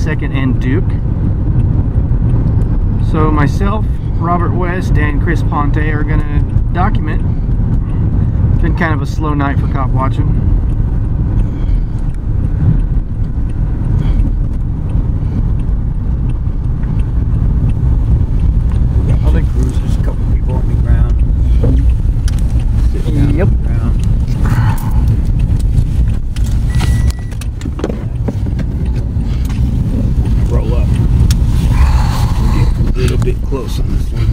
22nd and Duke. So myself, Robert West, and Chris Ponte are going to document. It's been kind of a slow night for cop watching. Other cruisers, a couple people on the ground. Sitting down Yep. on the ground. Roll up. Get a little bit close on this one.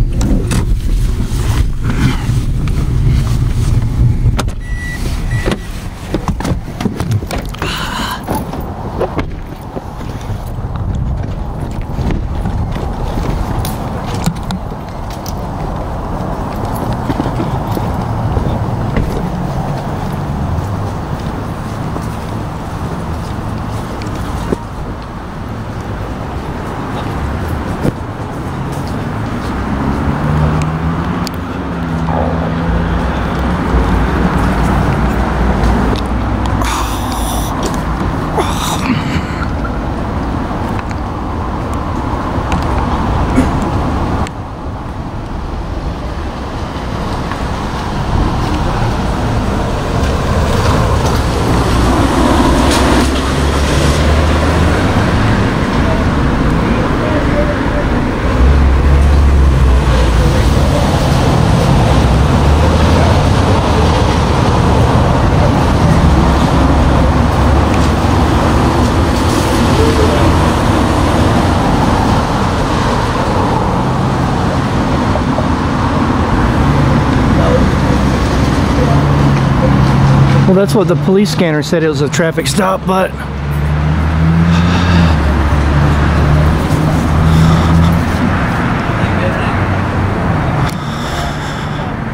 Well, that's what the police scanner said. It was a traffic stop, but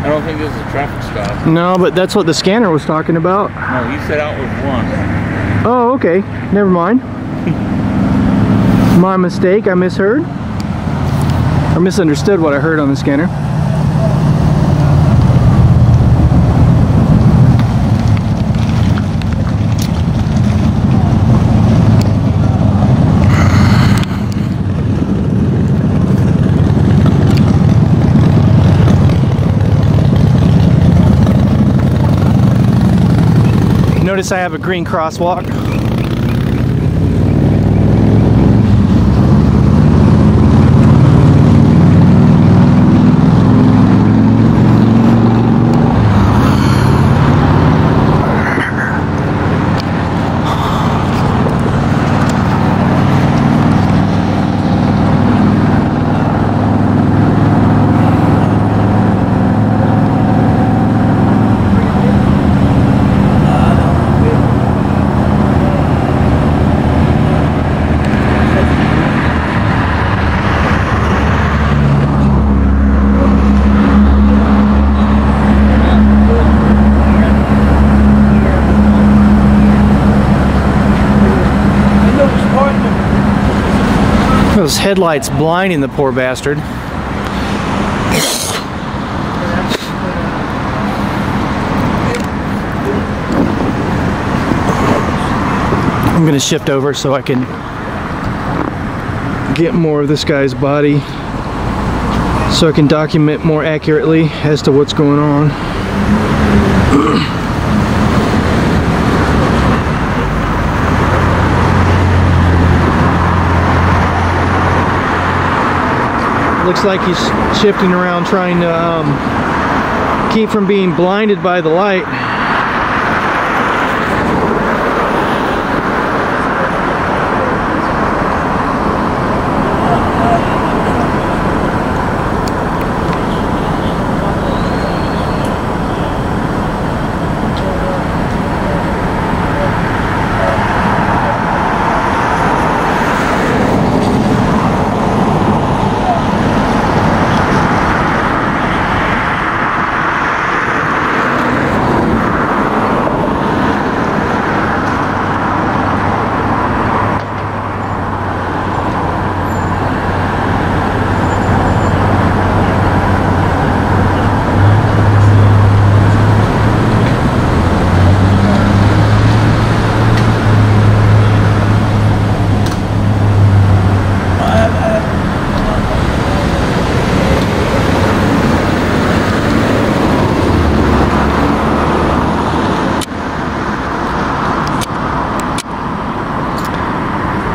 I don't think this is a traffic stop. no, but that's what the scanner was talking about. No, he said out with one. Oh, okay. Never mind. My mistake. I misheard. I misunderstood what I heard on the scanner. Notice I have a green crosswalk. Those headlights blinding the poor bastard. I'm gonna shift over so I can get more of this guy's body so I can document more accurately as to what's going on. Looks like he's shifting around trying to keep from being blinded by the light.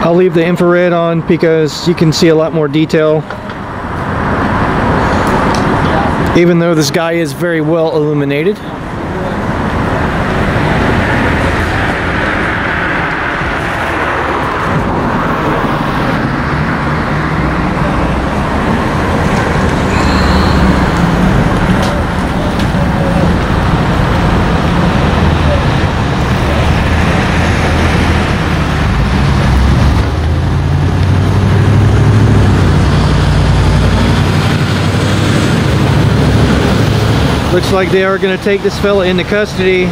I'll leave the infrared on because you can see a lot more detail. Even though this guy is very well illuminated. Looks like they are going to take this fella into custody.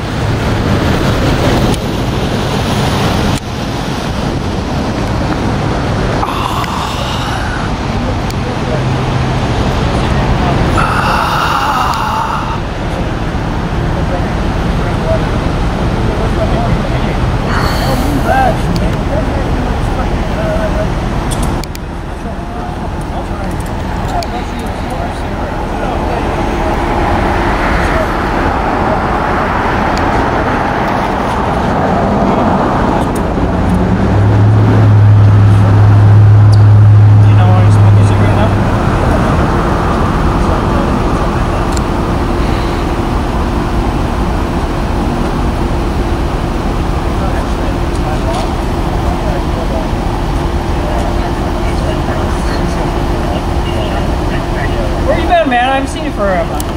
Man, I haven't seen you for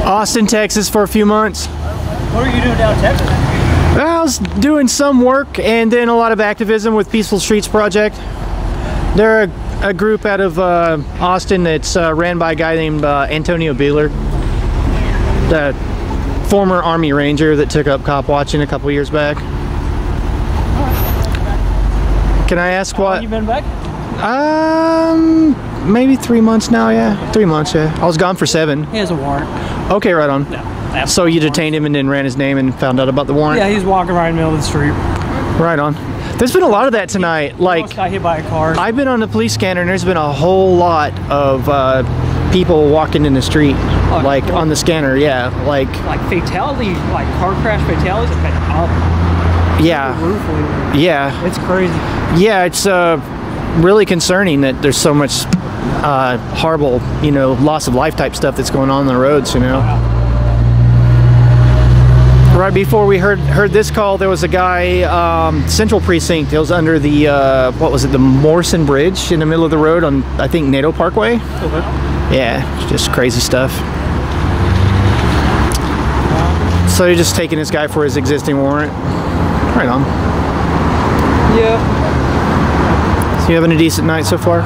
Austin, Texas for a few months. What are you doing down in Texas? I was doing some work and then a lot of activism with Peaceful Streets Project. They're a group out of Austin that's ran by a guy named Antonio Beeler, the former Army Ranger that took up cop watching a couple years back. Can I ask what? Have you been back? Maybe 3 months now, yeah. 3 months, yeah. I was gone for 7. He has a warrant. Okay, right on. No, so you detained him and then ran his name and found out about the warrant? Yeah, he's walking right in the middle of the street. Right on. There's been a lot of that tonight. He almost got hit by a car. I've been on the police scanner and there's been a whole lot of people walking in the street, on the scanner, yeah. Like fatality, like car crash fatalities have been up. Yeah. Yeah. It's crazy. Yeah, it's really concerning that there's so much horrible, loss of life type stuff that's going on the roads, Right before we heard this call, there was a guy, Central Precinct. It was under the, the Morrison Bridge in the middle of the road on, I think, Nato Parkway. Okay. Yeah, it's just crazy stuff. So you're just taking this guy for his existing warrant? Right on. Yeah. So you having a decent night so far?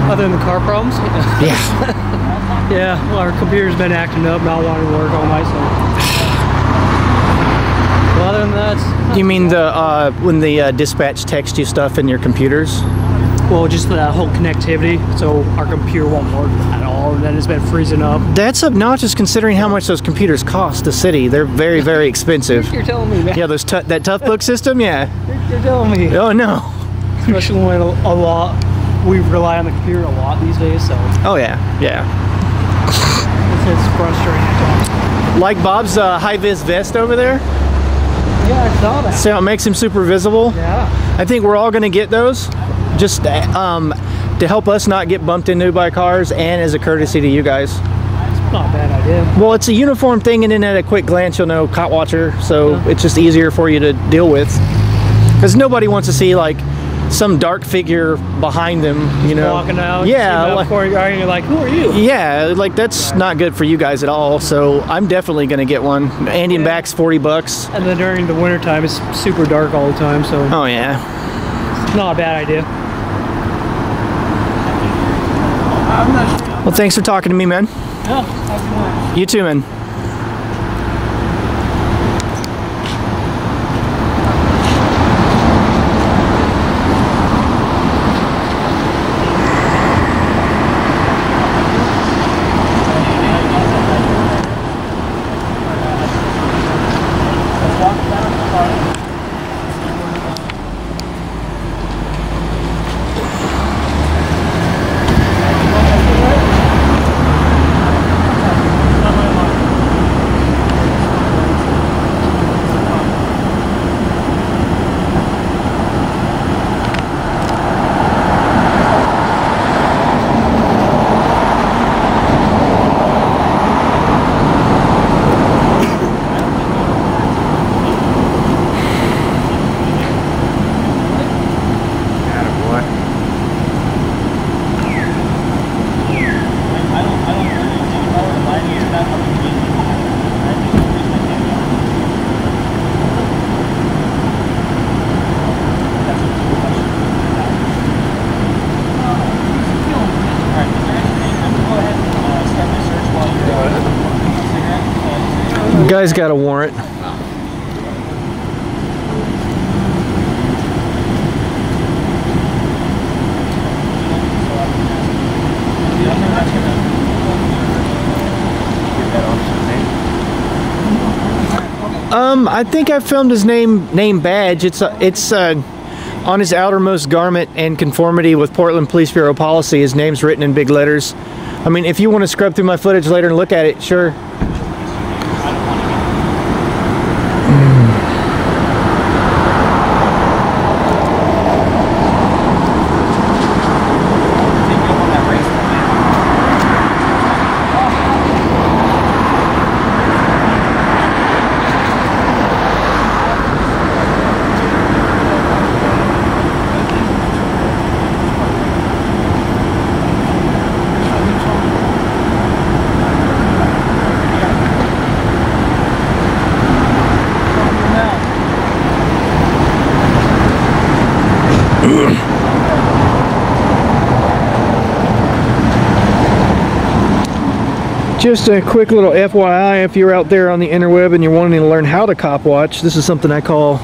Other than the car problems? Yeah. Yeah, well, our computer's been acting up, not wanting to work all night, so. Well, other than that... You mean the when the dispatch text you stuff in your computers? Well, just the whole connectivity, so our computer won't work at all, and then it's been freezing up. That's obnoxious considering how much those computers cost the city. They're very, very expensive. You're telling me, man. Yeah, those that Tough Book system, yeah. You're telling me. Oh, no. Especially when we rely on the computer a lot these days, so. Oh, yeah, yeah. It's frustrating. Like Bob's high-vis vest over there? Yeah, I saw that. See how it makes him super visible? Yeah. I think we're all going to get those. Just to help us not get bumped into by cars and as a courtesy to you guys. It's not a bad idea. Well, it's a uniform thing, and then at a quick glance you'll know cop watcher, so it's just easier for you to deal with. Because nobody wants to see like some dark figure behind them, walking out. Yeah. You're like, who are you? Yeah, like that's not good for you guys at all. So I'm definitely gonna get one. Andy and back's $40. And then during the winter time, it's super dark all the time, so. Oh yeah. It's not a bad idea. Well, thanks for talking to me, man. Yeah, have a good night. You too, man. Guy's got a warrant. I think I filmed his name badge. It's on his outermost garment and conformity with Portland Police Bureau policy. His name's written in big letters. I mean, if you want to scrub through my footage later and look at it, sure. Just a quick little FYI, if you're out there on the interweb and you're wanting to learn how to cop watch, this is something I call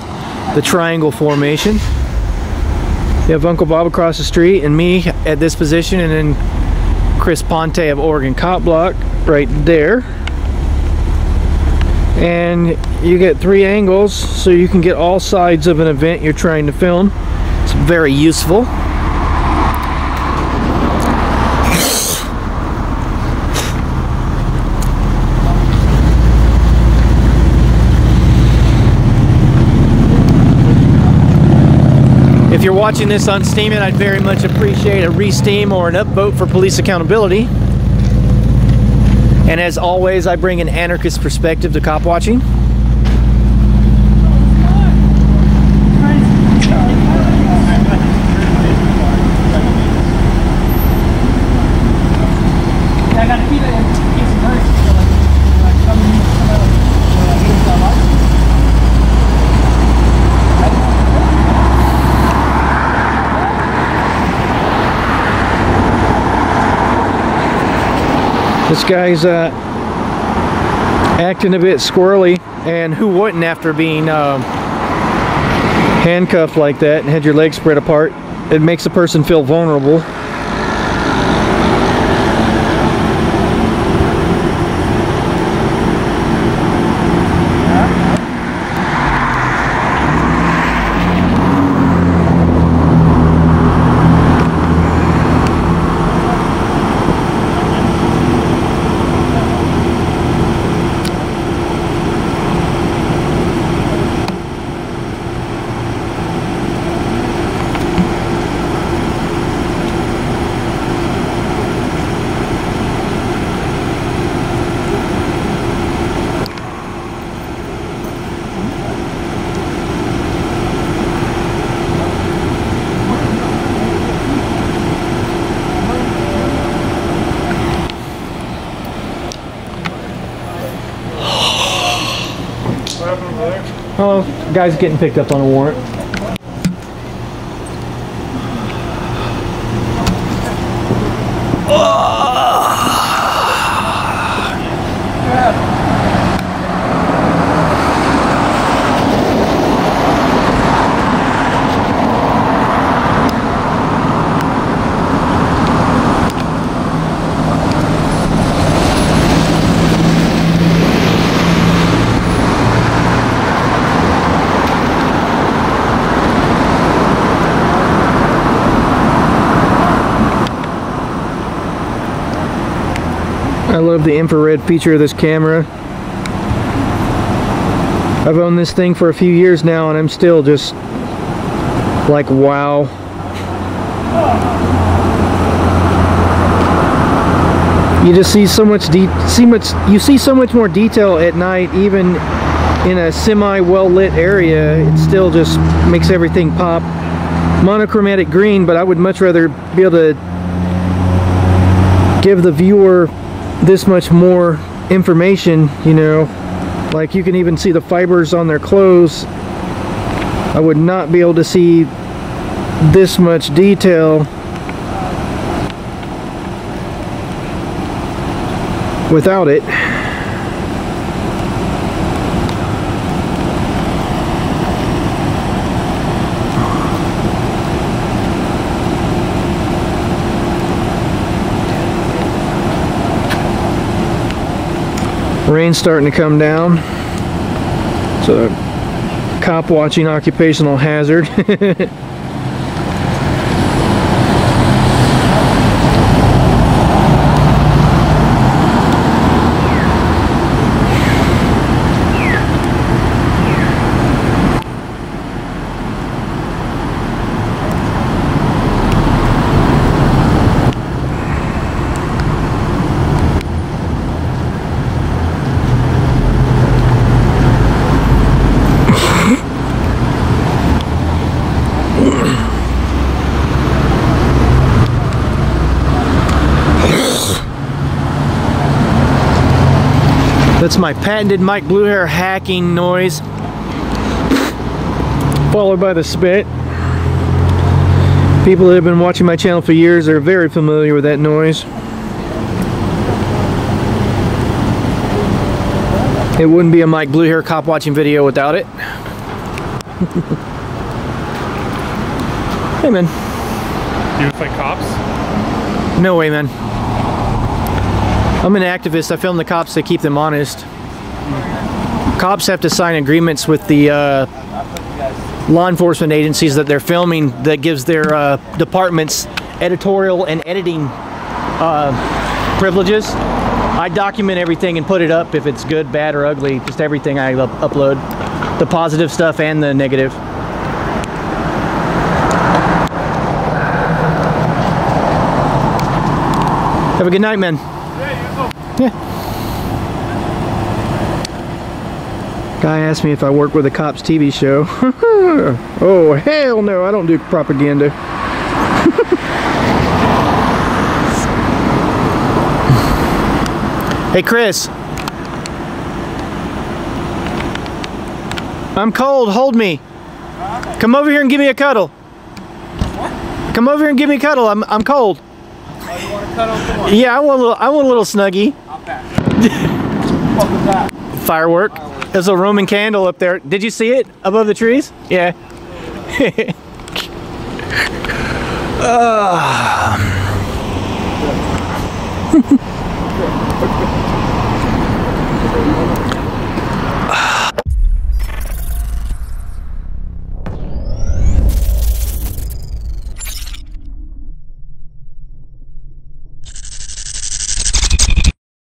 the triangle formation. You have Uncle Bob across the street and me at this position, and then Chris Ponte of Oregon Cop Block right there. And you get 3 angles so you can get all sides of an event you're trying to film. It's very useful. If you're watching this on Steemit, I'd very much appreciate a re-steam or an upvote for police accountability. And as always, I bring an anarchist perspective to cop watching. This guy's acting a bit squirrely, and who wouldn't after being handcuffed like that and had your legs spread apart? It makes a person feel vulnerable. Oh, guy's getting picked up on a warrant. I love the infrared feature of this camera. I've owned this thing for a few years now and I'm still just like, wow. You just see so much you see so much more detail at night, even in a semi well lit area. It still just makes everything pop. Monochromatic green, but I would much rather be able to give the viewer this much more information, you know, like you can even see the fibers on their clothes. I would not be able to see this much detail without it. Rain's starting to come down. It's a cop watching occupational hazard. That's my patented Mike Bluehair hacking noise, followed by the spit. People that have been watching my channel for years are very familiar with that noise. It wouldn't be a Mike Bluehair cop watching video without it. Hey man. Do you fight cops? No way, man. I'm an activist. I film the cops to keep them honest. Cops have to sign agreements with the law enforcement agencies that they're filming that gives their departments editorial and editing privileges. I document everything and put it up if it's good, bad, or ugly. Just everything I upload. The positive stuff and the negative. Have a good night, man. Yeah. Guy asked me if I work with a cops TV show. Oh, hell no, I don't do propaganda. Hey, Chris. I'm cold, hold me. Come over here and give me a cuddle. What? Come over here and give me a cuddle, I'm cold. Oh, you want to cuddle? Come on. Yeah, I want a little snuggie. I'll pass. What was that? Firework. There's a Roman candle up there. Did you see it above the trees? Yeah.